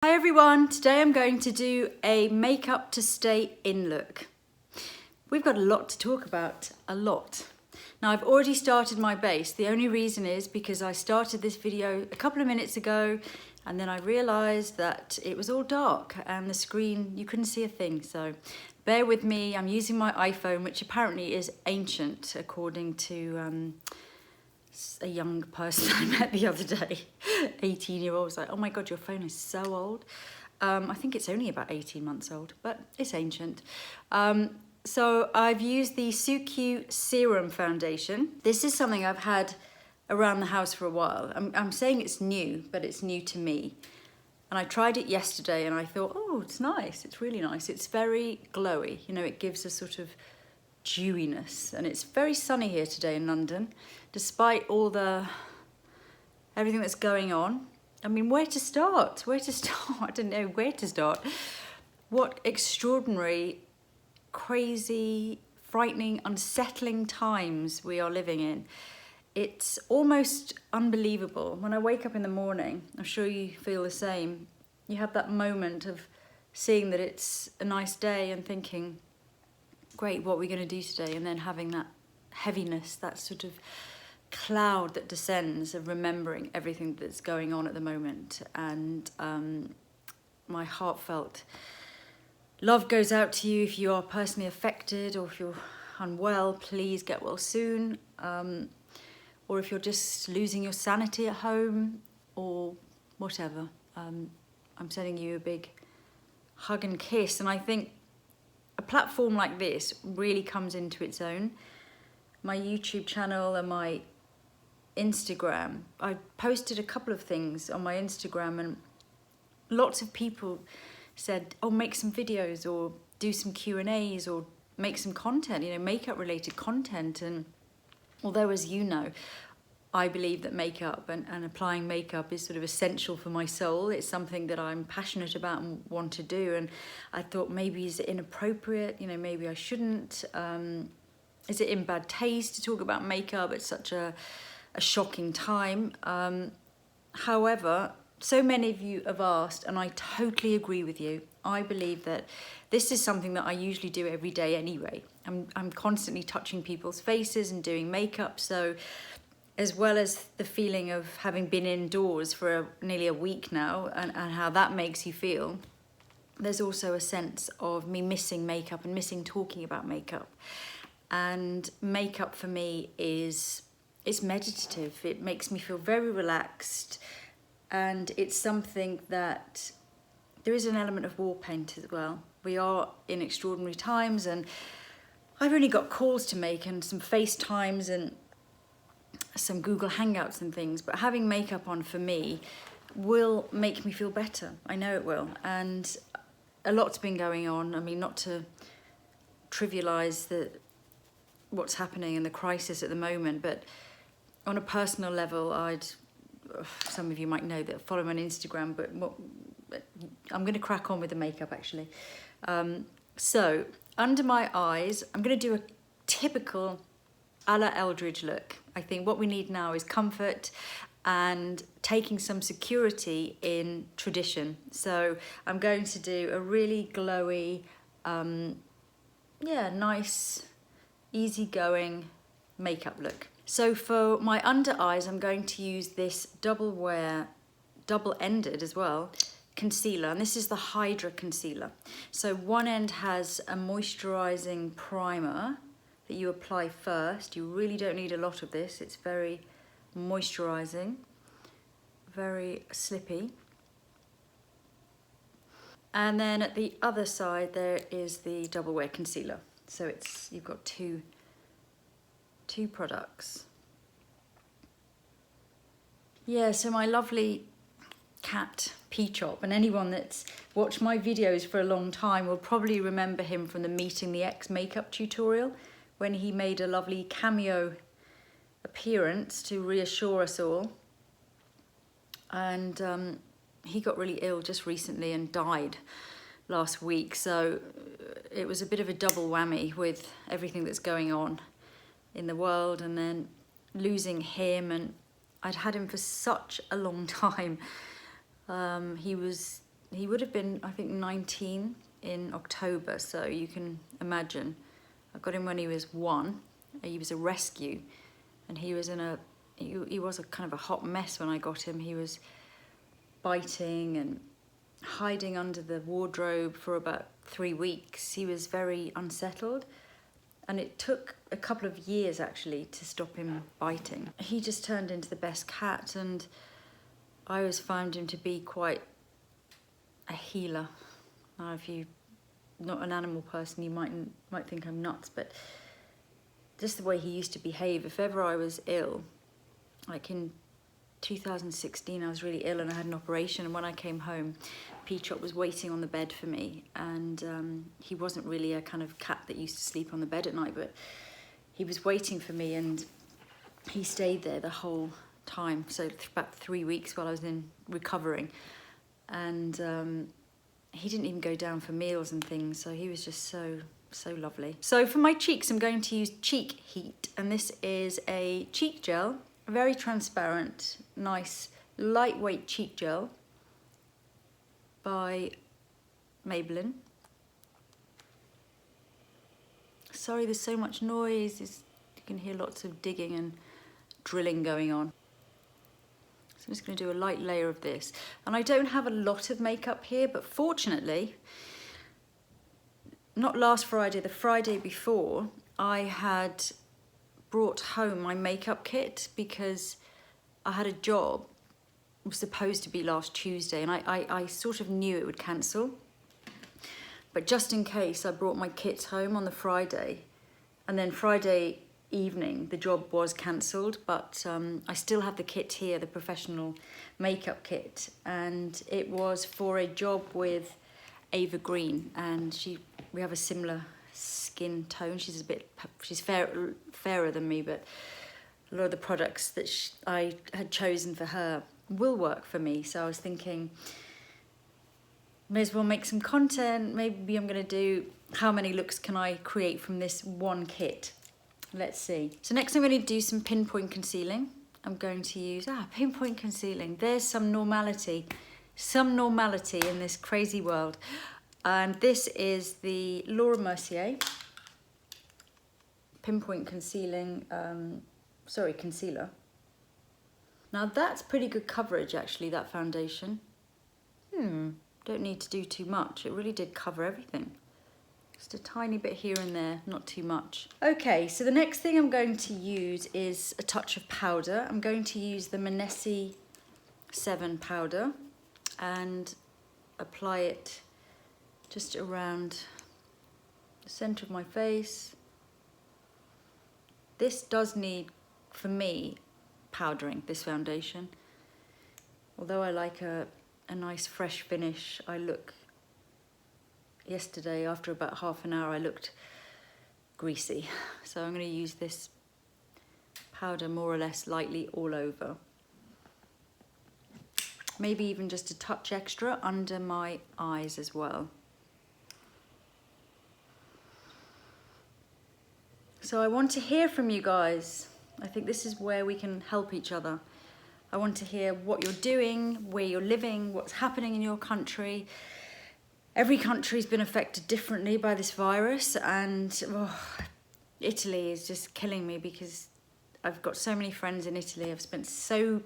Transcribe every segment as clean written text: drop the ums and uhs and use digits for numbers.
Hi everyone, today I'm going to do a makeup to stay in look. We've got a lot to talk about, a lot. Now I've already started my base. The only reason is because I started this video a couple of minutes ago and then I realised that it was all dark and the screen, you couldn't see a thing. So bear with me, I'm using my iPhone, which apparently is ancient according to a young person I met the other day, 18-year-old, was like, oh my God, your phone is so old. I think it's only about 18 months old, but it's ancient. So I've used the Suq Serum Foundation. This is something I've had around the house for a while. I'm saying it's new, but it's new to me. And I tried it yesterday and I thought, oh, it's nice, it's really nice. It's very glowy, you know, it gives a sort of dewiness, and it's very sunny here today in London despite all everything that's going on. I mean, where to start? I don't know where to start. What extraordinary, crazy, frightening, unsettling times we are living in. It's almost unbelievable. When I wake up in the morning, I'm sure you feel the same, you have that moment of seeing that it's a nice day and thinking, great, what are we going to do today? And then having that heaviness, that sort of cloud that descends of remembering everything that's going on at the moment. And my heartfelt love goes out to you if you are personally affected, or if you're unwell, please get well soon. Or if you're just losing your sanity at home or whatever. I'm sending you a big hug and kiss. And I think a platform like this really comes into its own. My YouTube channel and my Instagram, I posted a couple of things on my Instagram and lots of people said, oh, make some videos or do some Q&As or make some content, you know, makeup related content. And although, as you know, I believe that makeup and applying makeup is sort of essential for my soul. It's something that I'm passionate about and want to do. And I thought, maybe is it inappropriate? You know, maybe I shouldn't. Is it in bad taste to talk about makeup at such a shocking time? However, so many of you have asked, and I totally agree with you. I believe that this is something that I usually do every day anyway. I'm constantly touching people's faces and doing makeup. So as well as the feeling of having been indoors for nearly a week now and how that makes you feel, there's also a sense of me missing makeup and missing talking about makeup. And makeup for me it's meditative. It makes me feel very relaxed, and it's something that there is an element of war paint as well. We are in extraordinary times, and I've only got calls to make and some FaceTimes and some Google Hangouts and things, but having makeup on for me will make me feel better. I know it will. And a lot's been going on. I mean, not to trivialize what's happening and the crisis at the moment, but on a personal level, some of you might know that follow me on Instagram, but I'm going to crack on with the makeup actually. So under my eyes, I'm going to do a typical a la Eldridge look. I think what we need now is comfort and taking some security in tradition. So I'm going to do a really glowy, nice, easygoing makeup look. So for my under eyes, I'm going to use this double-ended as well, concealer, and this is the Hydra concealer. So one end has a moisturizing primer that you apply first. You really don't need a lot of this. It's very moisturizing, very slippy. And then at the other side there is the double wear concealer. So you've got two products. Yeah, so my lovely cat Peachop, and anyone that's watched my videos for a long time will probably remember him from the Meeting the X makeup tutorial, when he made a lovely cameo appearance to reassure us all. And he got really ill just recently and died last week. So it was a bit of a double whammy with everything that's going on in the world, and then losing him. And I'd had him for such a long time. He was he would have been, I think, 19 in October, so you can imagine. I got him when he was 1. He was a rescue, and he was he was a kind of a hot mess when I got him. He was biting and hiding under the wardrobe for about 3 weeks. He was very unsettled, and it took a couple of years actually to stop him biting. He just turned into the best cat, and I always found him to be quite a healer. Now, if you're not an animal person, you might think I'm nuts, but just the way he used to behave. If ever I was ill, like in 2016, I was really ill and I had an operation, and when I came home, Peacock was waiting on the bed for me, and he wasn't really a kind of cat that used to sleep on the bed at night, but he was waiting for me, and he stayed there the whole time, so about 3 weeks while I was in recovering, and he didn't even go down for meals and things, so he was just so lovely. So for my cheeks, I'm going to use Cheek Heat, and this is a cheek gel, very transparent, nice, lightweight cheek gel by Maybelline. Sorry, there's so much noise. You can hear lots of digging and drilling going on. So I'm just going to do a light layer of this. And I don't have a lot of makeup here, but fortunately, not last Friday, the Friday before, I had brought home my makeup kit because I had a job. It was supposed to be last Tuesday, and I sort of knew it would cancel. But just in case, I brought my kit home on the Friday, and then Friday evening the job was cancelled, but I still have the kit here, the professional makeup kit, and it was for a job with Ava Green, and we have a similar skin tone. She's fairer than me, but a lot of the products that I had chosen for her will work for me. So I was thinking, may as well make some content. Maybe I'm going to do how many looks can I create from this one kit. Let's see. So next I'm going to do some pinpoint concealing. I'm going to use pinpoint concealing. There's some normality in this crazy world. And this is the Laura Mercier pinpoint concealing, concealer. Now that's pretty good coverage actually, that foundation. Don't need to do too much. It really did cover everything. Just a tiny bit here and there, not too much. Okay, so the next thing I'm going to use is a touch of powder. I'm going to use the Manesi 7 powder and apply it just around the centre of my face. This does need, for me, powdering, this foundation. Although I like a nice fresh finish, yesterday, after about half an hour, I looked greasy. So I'm going to use this powder more or less lightly all over. Maybe even just a touch extra under my eyes as well. So I want to hear from you guys. I think this is where we can help each other. I want to hear what you're doing, where you're living, what's happening in your country. Every country's been affected differently by this virus, and Italy is just killing me because I've got so many friends in Italy. I've spent so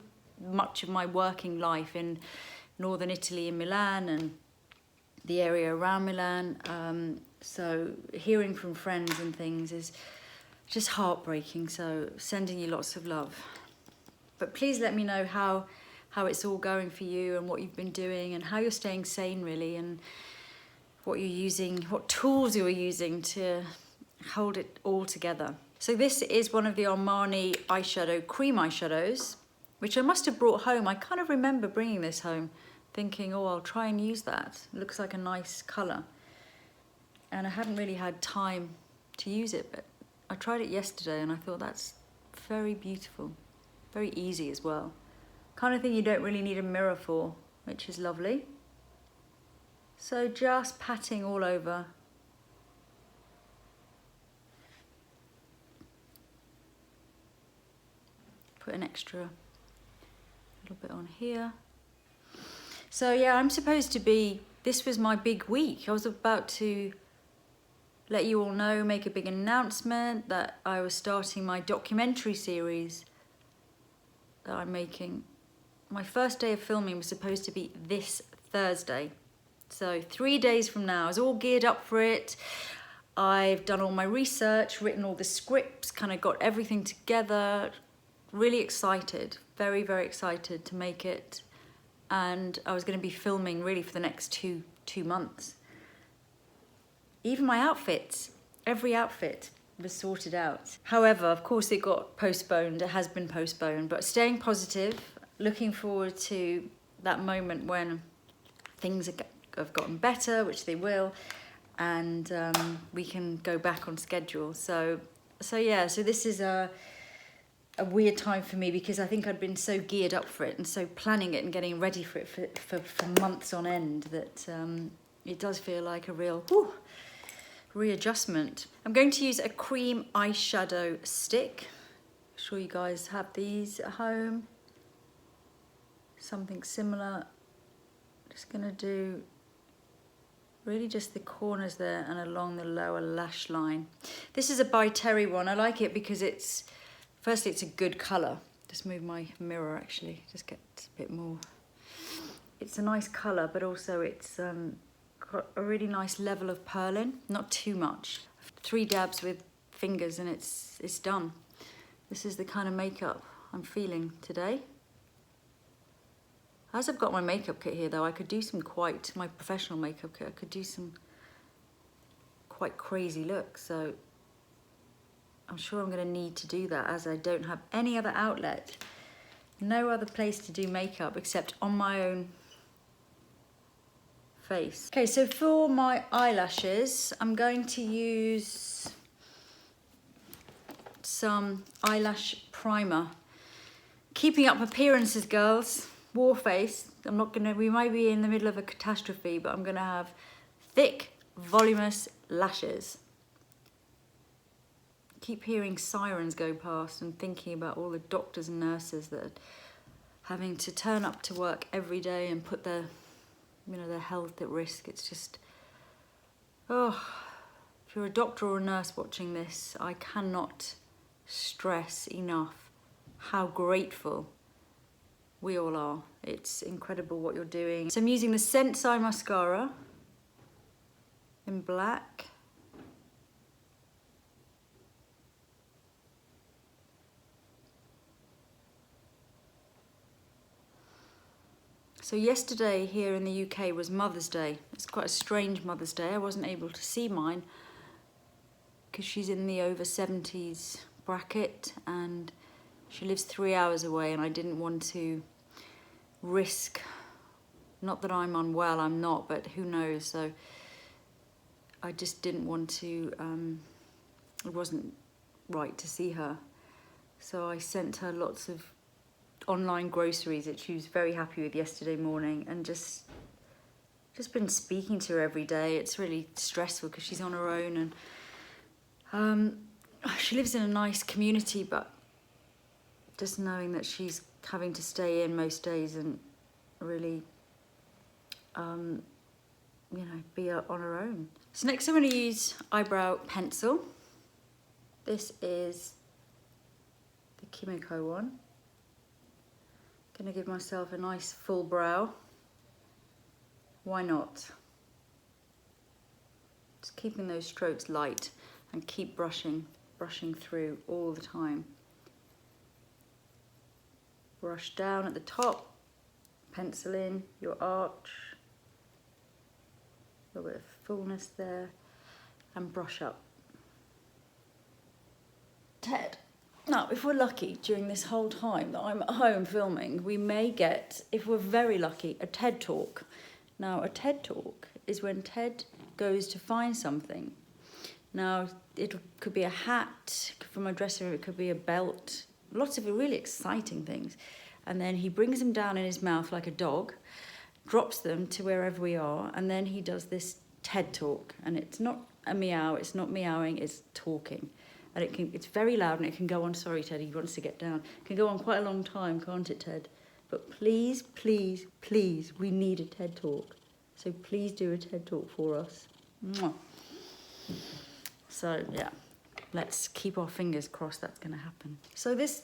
much of my working life in northern Italy, in Milan and the area around Milan. So hearing from friends and things is just heartbreaking. So sending you lots of love. But please let me know how it's all going for you and what you've been doing and how you're staying sane really, and what you're using, what tools you're using to hold it all together. So this is one of the Armani eyeshadow, cream eyeshadows, which I must have brought home. I kind of remember bringing this home thinking, oh, I'll try and use that. It looks like a nice colour. And I hadn't really had time to use it, but I tried it yesterday and I thought that's very beautiful. Very easy as well. Kind of thing you don't really need a mirror for, which is lovely. So just patting all over. Put an extra little bit on here. So yeah, I'm supposed to be, this was my big week. I was about to let you all know, make a big announcement that I was starting my documentary series that I'm making. My first day of filming was supposed to be this Thursday. So 3 days from now, I was all geared up for it. I've done all my research, written all the scripts, kind of got everything together. Really excited, very, very excited to make it. And I was going to be filming really for the next two months. Even my outfits, every outfit was sorted out. However, of course it got postponed, it has been postponed, but staying positive, looking forward to that moment when things have gotten better, which they will, and we can go back on schedule. So this is a weird time for me because I think I'd been so geared up for it and so planning it and getting ready for it for months on end that it does feel like a real readjustment. I'm going to use a cream eyeshadow stick. I'm sure you guys have these at home. Something similar. Just gonna do really just the corners there and along the lower lash line. This is a by Terry one. I like it because firstly, it's a good colour. Just move my mirror actually, just get a bit more. It's a nice colour, but also it's got a really nice level of pearling, not too much. 3 dabs with fingers and it's done. This is the kind of makeup I'm feeling today. As I've got my makeup kit here though, I could do my professional makeup kit, I could do some quite crazy looks, so I'm sure I'm going to need to do that as I don't have any other outlet, no other place to do makeup except on my own face. Okay, so for my eyelashes, I'm going to use some eyelash primer. Keeping up appearances, girls. War face. We might be in the middle of a catastrophe, but I'm gonna have thick, voluminous lashes. Keep hearing sirens go past and thinking about all the doctors and nurses that are having to turn up to work every day and put their health at risk. It's just, if you're a doctor or a nurse watching this, I cannot stress enough how grateful we all are. It's incredible what you're doing. So I'm using the Sensei mascara in black. So yesterday here in the UK was Mother's Day. It's quite a strange Mother's Day. I wasn't able to see mine because she's in the over 70s bracket and she lives 3 hours away, and I didn't want to risk, not that I'm unwell, I'm not, but who knows, so I just didn't want to, it wasn't right to see her. So I sent her lots of online groceries that she was very happy with yesterday morning, and just been speaking to her every day. It's really stressful because she's on her own, and she lives in a nice community, but just knowing that she's having to stay in most days and really be on her own. So next I'm going to use eyebrow pencil. This is the Kimiko one. Gonna give myself a nice full brow. Why not? Just keeping those strokes light and keep brushing through all the time. Brush down at the top, pencil in your arch, a little bit of fullness there, and brush up. Ted. Now, if we're lucky during this whole time that I'm at home filming, we may get, if we're very lucky, a TED Talk. Now, a TED Talk is when Ted goes to find something. Now, it could be a hat from my dressing room, it could be a belt, lots of really exciting things. And then he brings them down in his mouth like a dog, drops them to wherever we are, and then he does this TED Talk. And it's not a meow, it's not meowing, it's talking. And it's very loud and it can go on, sorry Ted, he wants to get down. It can go on quite a long time, can't it, Ted? But please, please, please, we need a TED Talk. So please do a TED Talk for us. Mwah. So yeah, let's keep our fingers crossed that's going to happen. So this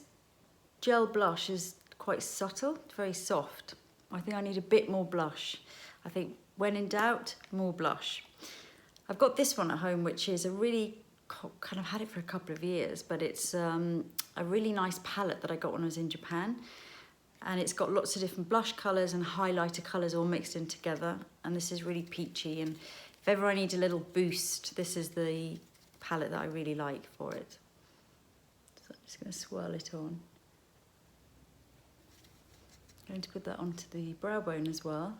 gel blush is quite subtle, it's very soft. I think I need a bit more blush. I think when in doubt, more blush. I've got this one at home, which is a really, kind of had it for a couple of years, but it's a really nice palette that I got when I was in Japan. And it's got lots of different blush colours and highlighter colours all mixed in together. And this is really peachy. And if ever I need a little boost, this is the palette that I really like for it. So I'm just going to swirl it on. I'm going to put that onto the brow bone as well.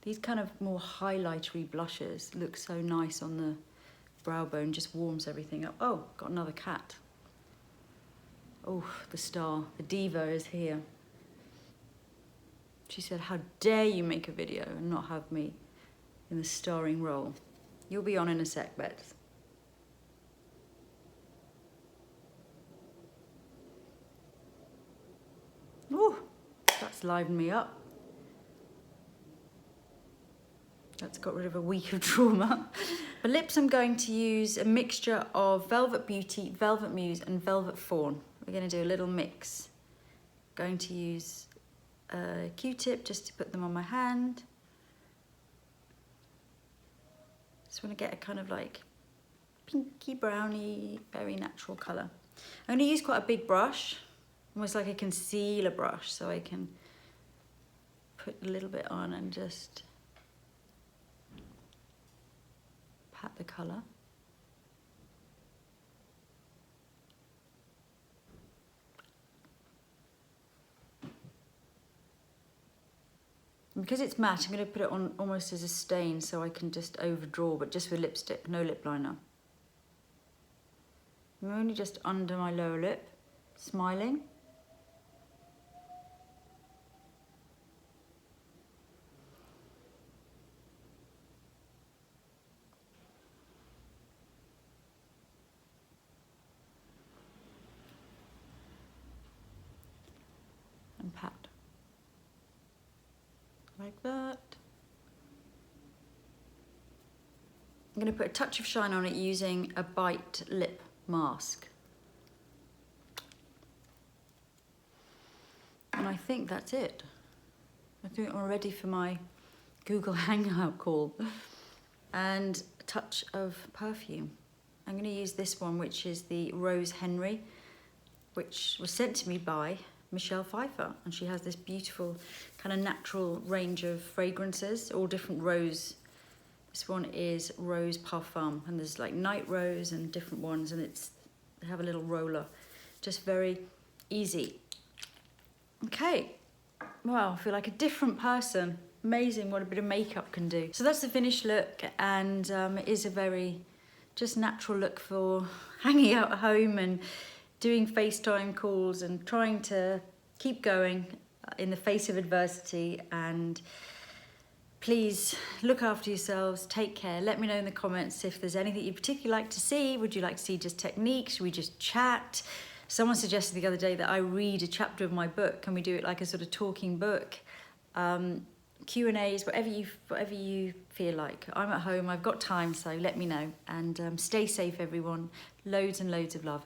These kind of more highlightery blushes look so nice on the brow bone, just warms everything up. Oh, got another cat. Oh, the star, the diva is here. She said, how dare you make a video and not have me in the starring role. You'll be on in a sec, Beth. Ooh, that's livened me up. That's got rid of a week of trauma. For lips, I'm going to use a mixture of Velvet Beauty, Velvet Muse, and Velvet Fawn. We're going to do a little mix. Going to use a Q-tip just to put them on my hand. Just want to get a kind of like pinky browny, very natural colour. I'm going to use quite a big brush, almost like a concealer brush, so I can put a little bit on and just pat the colour. And because it's matte, I'm going to put it on almost as a stain so I can just overdraw, but just with lipstick, no lip liner. I'm only just under my lower lip, smiling. And pat. Like that. I'm going to put a touch of shine on it using a Bite lip mask. And I think that's it. I think I'm ready for my Google Hangout call. And a touch of perfume. I'm going to use this one, which is the Rose Henry, which was sent to me by Michelle Pfeiffer, and she has this beautiful kind of natural range of fragrances, all different rose. This one is Rose Parfum, and there's like night rose and different ones, and they have a little roller, just very easy. Okay, wow, I feel like a different person. Amazing what a bit of makeup can do. So that's the finished look, and it is a very just natural look for hanging out at home and doing FaceTime calls and trying to keep going in the face of adversity. And please look after yourselves, take care. Let me know in the comments if there's anything you particularly like to see. Would you like to see just techniques? Should we just chat? Someone suggested the other day that I read a chapter of my book. Can we do it like a sort of talking book? Q&As, whatever you feel like. I'm at home, I've got time, so let me know. And stay safe, everyone. Loads and loads of love.